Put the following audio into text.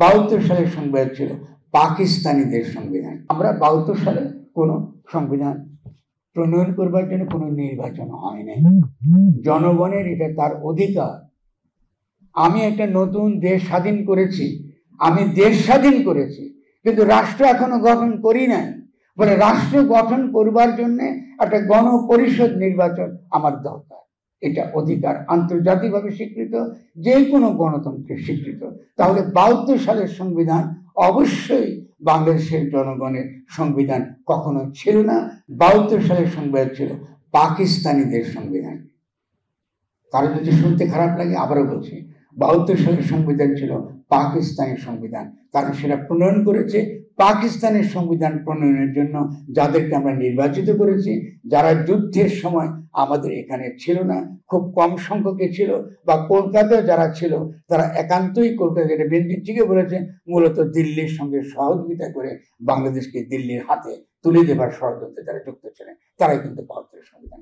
72 সালের সংবিধান ছিল পাকিস্তানিদের সংবিধান। আমরা 72 সালে কোনো সংবিধান প্রণয়ন করবার জন্য কোনো নির্বাচন হয় নাই। জনগণের এটা তার অধিকার। আমি একটা নতুন দেশ স্বাধীন করেছি, কিন্তু রাষ্ট্র এখনো গঠন করি নাই বলে রাষ্ট্র গঠন করবার জন্য একটা গণপরিষদ নির্বাচন আমার দরকার। এটা অধিকার, আন্তর্জাতিকভাবে স্বীকৃত, যে কোনো গণতন্ত্রের স্বীকৃত। তাহলে 72 সালের সংবিধান অবশ্যই বাংলাদেশের জনগণের সংবিধান কখনো ছিল না। 72 সালের সংবিধান ছিল পাকিস্তানিদের সংবিধান। কারো যদি শুনতে খারাপ লাগে আবারও বলছি, 72 সালের সংবিধান ছিল পাকিস্তানি সংবিধান। কারণ সেটা প্রণয়ন করেছে পাকিস্তানের সংবিধান প্রণয়নের জন্য যাদেরকে আমরা নির্বাচিত করেছি, যারা যুদ্ধের সময় আমাদের এখানে ছিল না, খুব কম সংখ্যকে ছিল, বা কলকাতায় যারা ছিল তারা একান্তই কলকাতা, যেটা বেনজির বলেছেন, মূলত দিল্লির সঙ্গে সহযোগিতা করে বাংলাদেশকে দিল্লির হাতে তুলে দেবার ষড়যন্ত্রে যারা যুক্ত ছিলেন, তারাই কিন্তু 72 সংবিধান